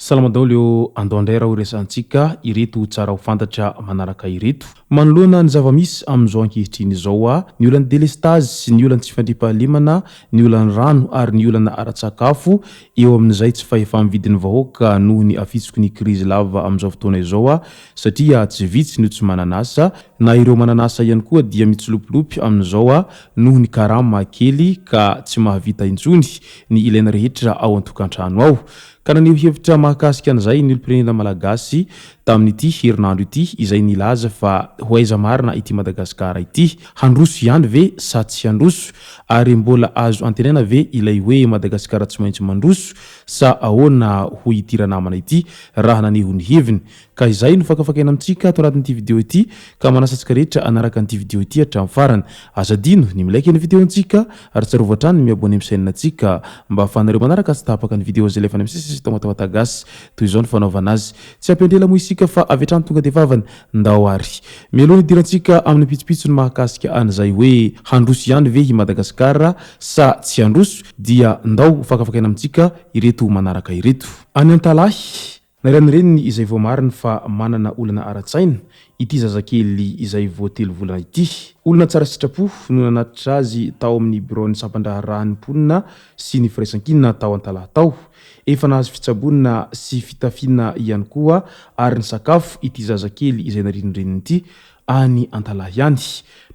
Salama daoleo andondray raha resantsika ireto tsara ho fantatra manaraka ireto. Manoloana ny zavamisy amin'izao ankehitriny izao ny olana délestage sy ny olana tsy fandriampahalemana, ny olana rano ary ny olana ara-tsakafo eo amin'izay tsy fahefa vidin'ny vahoaka noho ny afitsoko ny krizy lava amin'izao fotoana izao satria tsy vitsy ny tsy mananasa na ireo mananasa ihany koa dia mitsilopilopy amin'izao noho ny karama kely ka tsy mahavita intsony ny ilaina rehetra ao an-tokantrano ao. Ka naneho hevitra mahakasika an'izay ny olom-pirenena malagasy tamin'ity herinandro ity izay nilaza fa ho aiza marina ity Madagasikara ity. Handroso ihany ve sa tsy handroso? Ary mbola azo antenaina ve ilay hoe Madagasikara tsy maintsy mandroso sa ahoana ho ity ranamana ity raha naneho ny heviny? Ka izay no fakafakaina amintsika ato anatin'ity video ity ka manasantsika rehetra anaraka an'ity video ity hatramin'ny farany. Aza dino ny milaiky ny videontsika ary tsarovatra hatrany ny miabone amin'ny chaîne-ntsika mba ahafahanareo manaraka tsy tapaka ny video izay lefa misy WATAWATA GASY toy izao ny fanaovana azy. Tsy ampendrela moa isika fa avy hatrany tonga dia vavany ndao ary. Mialoha ny dirantsika amin'ny pitsopitso ny mahakasika an'izay hoe handroso ihany ve i Madagasikara sa tsy handroso dia ndao fakafakaina amintsika ireto manaraka ireto. Any Antalahy Nariany Reniny izay vao mariny fa manana olana ara-tsaina ity zazakely izay vao 3 volana ity. Olona tsara sitrapo no nanatitra azy tao amin'ny bureau ny sampandraharahan'ny mponina sy ny firaisan-kinina tao Antalahy tao. Efa nahazo fitsabonana sy fitafiana ihany koa ary ny sakafo ity zazakely izay narinindreniny ity any Antalahy ihany.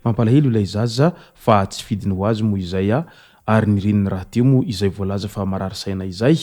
Mampalahelo ilay zaza fa tsy fidiny ho azy moa izay ary ny reniny raha teo moa izay voalaza fa marary saina izay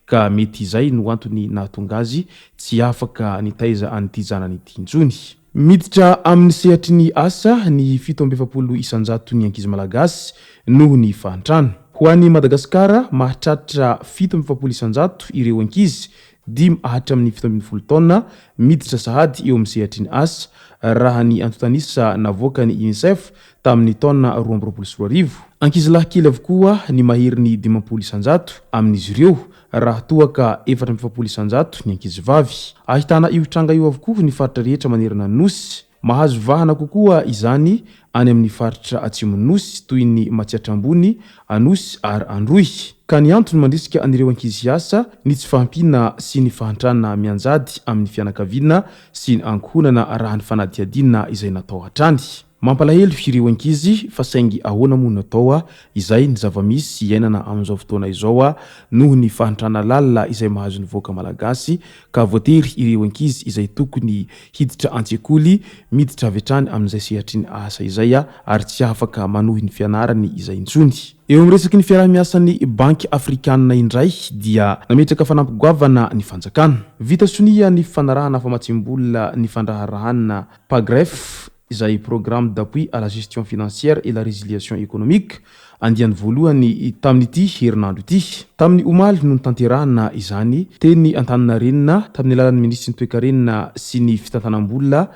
ka mety izay no antony nahatonga azy tsy afaka nitaiza an'ity zanany ity intsony. Miditra amin'ny sehatry ny asa ny 720 isanjato ny ankizy malagasy noho ny fahantrano. Ho an'ny Madagasikara mahatratra 720 isanjato ireo ankizy 5 ahatra amin'ny 17 taona miditra sahady eo amin'ny sehatry ny asa raha ny antotanisa navoaka ny UNICEF tamin'ny taona 2024. Ankizy lahy kely avokoa ny mahery ny 50 isanjato amin'izy ireo raha toa ka 470 isanjato ny ankizy vavy. Ahitana io tranga io avokoa ny faritra rehetra manerana ny nosy. Mahazo vahana kokoa izany any amin'ny faritra atsimon'ny nosy toy ny Matsiatrambony, Anosy ary Androy. Ka ny antony mandrisika anireo ankizy asa ny tsy fahampiana sy ny fahantrana mianjady amin'ny fianakaviana sy ny ankohonana raha ny fanadihadiana izay natao hatrany. Mampalahelo ireo ankizy fa saingy ahoana moa natao izay ny zavamisy iainana amin'izao fotoana izao noho ny fahantrana lalina izay mahazo ny voaka malagasy ka voatery ireo ankizy izay tokony hiditra an-tsekoly miditra avy hatrany amin'izay sehatry ny asa izay ary tsy afaka manohy ny fianarany izay intsony. Eo amin'ny resaky ny fiarah-miasan'ny banky afrikanina indray dia nametraka fanampy-goavana ny fanjakana. Vita sonia ny fanarahana famatsim-bola ny fandraharahana PAGREF izay programme d'appui à la gestion financière et la résiliation économique andiany voalohany tamin'ity herinandro ity. Tamin'ny omaly no tanterahana izany teny Antenaina tamin'ny alalan'ny ministry ny toe-karenina sy ny fitantanam-bola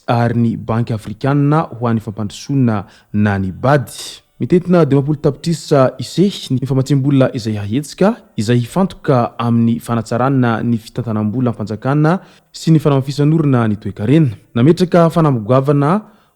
ary ny banky afrikanina ho an'ny fampandrosoana na ny bady. Mitentina 20 tapitrisa ise ny famatsim-bola izay ahetsika izay hifantoka amin'ny fanatsarana ny fitantanam-bola ampanjakana sy ny fanamafisan'orina ny toe-karenina. Nametraka fanamboavana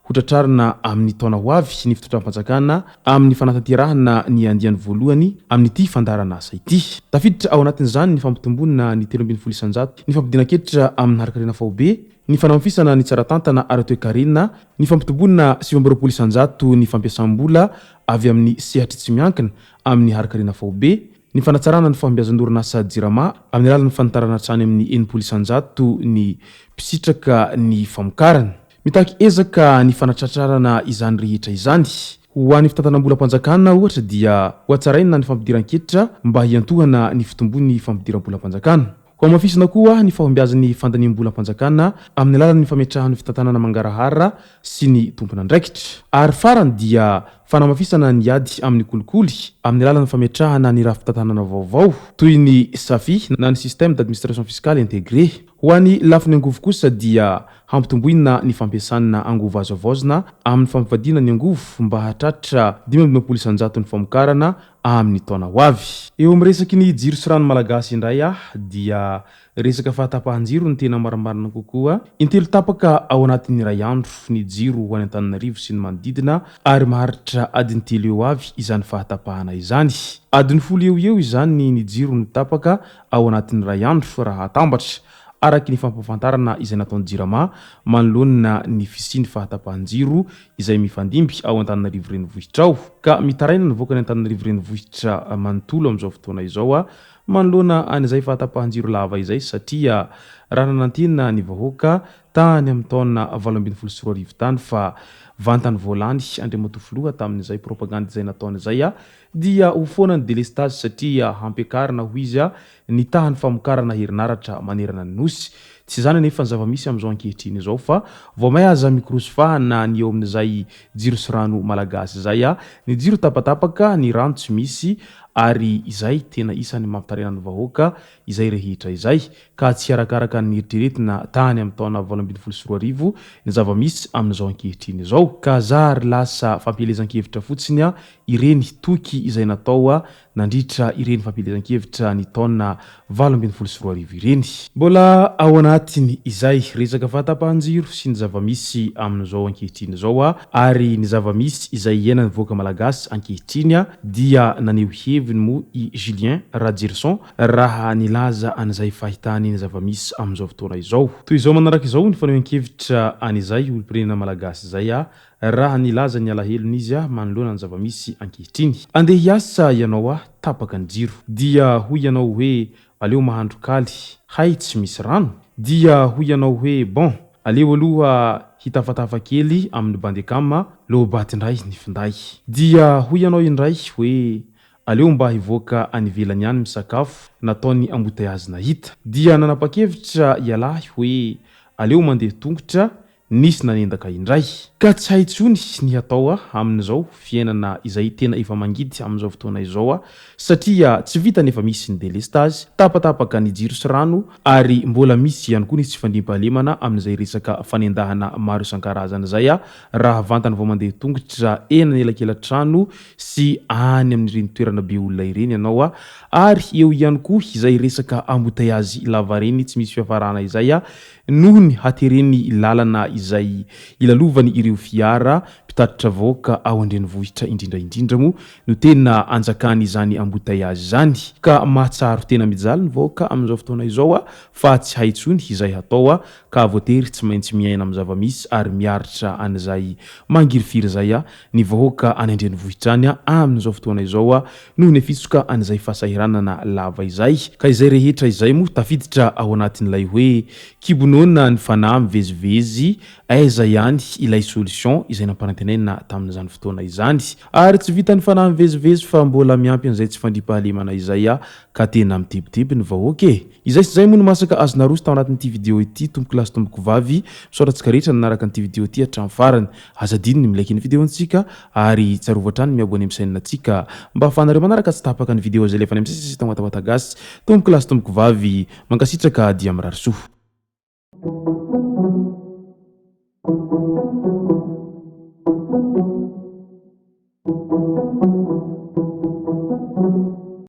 hotratrarina amin'ny taona ho avy ny fitotram-panjakana amin'ny fanatanterahana ny andiany voalohany amin'ity fandarana asa ity. Tafiditra ao anatin'izany ny fampitombonana ny 320 isanjato ny fampidinanketitra amin'ny harakarena faobe, ny fanamafisana ny tsaratantana ary toe-karenina, ny fampitombonana 720 isanjato ny fampiasam-bola avy amin'ny sehatry tsy miankina amin'ny harakarena faobe, ny fanatsarana ny fahombiazan'orina asa jirama amin'ny alalan'ny fanitarana hatrany amin'ny 90 isanjato ny pisitraka ny famokarana. Mitaky ezaka ny fanatratrarana izany rehetra izany. Ho an'ny fitantanam-bola ampanjakana ohatra dia ho atsaraina ny fampidiran-ketra mba hiantohana ny fitombony fampidiram-bola ampanjakana. Ho amafisana koa ny fahombiazan'ny fandaniam-bola ampanjakana amin'ny alalan'ny fametrahan'ny fitantanana mangarahara sy ny tompona andraikitra. Ary farany dia fanamafisana ny ady amin'ny kolikoly amin'ny alalany fametrahana ny raha fitantanana vaovao toy ny safi na ny système d'administration fiscale intégré. Ho an'ny lafiny angovo kosa dia hampitomboina ny fampiasana angovo azo avaozina amin'ny fampivadiana ny angovo mba hahatratra 500 ny famokarana amin'ny taona ho avy. Eo amin'ny resaky ny jiro sy rano malagasy indray dia resaka fahatapahan-jiro ny tena marimarina kokoa. Intelo tapaka ao anatin'ny ray andro ny jiro ho any Antananarivo sy ny manodidina ary maharitra adiny telo eo avy izany fahatapahana izany. Adiny 10 eo izany ny jiro ny tapaka ao anatin'ny ray andro raha atambatra araky ny fampafantarana izay nataony jirama manoloana ny fisiny fahatapahan-jiro izay mifandimby ao Antananarivo renivohitra ao ka mitaraina ny voaka ny Antananarivo renivohitra manontolo amin'izao fotoana izao manoloana an'izay fahatapahan-jiro lava izay satria raha nanantena ny vahoaka tany amin'ny taona 2024 tany fa vantany voalany andriamatofoloha tamin'izay propaganda izay nataony izay dia ho foana ny délestage satria hampiakarina ho izy ny tahany famokarana herinaratra manerana ny nosy. Tsy zany nefa ny zava-misy amin'izao ankehitriny izao fa vao may aza mikrosofahana ny eo amin'izay jiro sy rano malagasy izay ny jiro tapatapaka ny rano tsy misy ary izay tena isany mampitarena ny vahoaka izay rehetra izay ka tsy arakaraka ny eritreretina tany amin'ny taona 2024 ny zava-misy amin'izao ankehitriny izao ka zary lasa fampielezan-kevitra fotsiny ireny toky izay natao nandritra ireny fampielezan-kevitra ny taona 2024 ireny. Mbola ao anatiny izay resaka fahatapahan-jiro sy ny zava-misy amin'izao ankehitriny izao ary ny zava-misy izay iainany voaka malagasy ankehitriny dia naneho heviny mo i Julien Radjerson raha nilaza an'izay fahitany ny zava-misy amin'izao fotoana izao. Toy izao manaraka izao ny fanehoan-kevitra an'izay olom-pirenena malagasy izay raha nilaza ny alahelony izy manoloana ny zava-misy ankehitriny. Andeha hiasa ianao tapaka ny jiro dia hoy ianao hoe aleo mahandro kaly hay tsy misy rano dia hoy ianao hoe bon aleo aloha hitafatafa kely amin'ny bandekama lobaty-ndray ny finday dia hoy ianao indray hoe aleo mba hivoaka any ivelany any misakafo nataony embouteillage nahita dia nanapa-kevitra ialahy hoe aleo mandeha tongotra nisy nanendaka indray ka tsy hay tsony ny atao amin'izao fiainana izay tena efa mangidy amin'izao fotoana izao satria tsy vita nefa misy ny délestage tapatapaka ny jiro sy rano ary mbola misy ihany koa nisy tsy fandriam-pahalemana amin'izay resaka fanendahana maro isan-karazana izay raha vantany vao mandeha tongotra ena ny elakelan-trano sy any amin'ireny toerana be olona ireny ianao ary eo ihany koa izay resaka embouteillage lava reny tsy misy fiafarana izay noho ny hatereny lalana izay ilalovany ireo fiara mpitatitra vahoaka ao andrenivohitra indrindra mo no tena anjakany izany embouteillage izany ka mahatsaro tena mijaly ny vahoaka amin'izao fotoana izao fa tsy hay tsony izay hatao ka voatery tsy maintsy miaina amin'ny zava-misy ary miaritra an'izay mangirifiry izay ny vahoaka any andrenivohitra any amin'izao fotoana izao noho ny fitsoka an'izay fahasahiranana lava izay ka izay rehetra izay mo tafiditra ao anatin'ilay hoe kibonona ny fanahy mivezivezy aiza ihany ilay solution izay nampanantenaina tamin'izany fotoana izany ary tsy vita ny fanahy mivezivezy fa mbola miampy an'izay tsy fandriam-pahalemana izay ka tena mitebiteby ny vahoaka izay sy izay moa no masaka azo naroso tao anatin'ity video ity tomboko lasy tomboko vavy misaotratsika rehetra nanaraka n'ity video ity hatramin'ny farany azadiny ny milaiky ny videontsika ary tsarovatrany miabone amin'ny chaîne-natsika mba ahafahanareo manaraka tsy tapaka ny video izay lefany amin'ny sisy tao WATAWATA GASY tomboko lasy tomboko vavy mankasitraka dia mirary soa.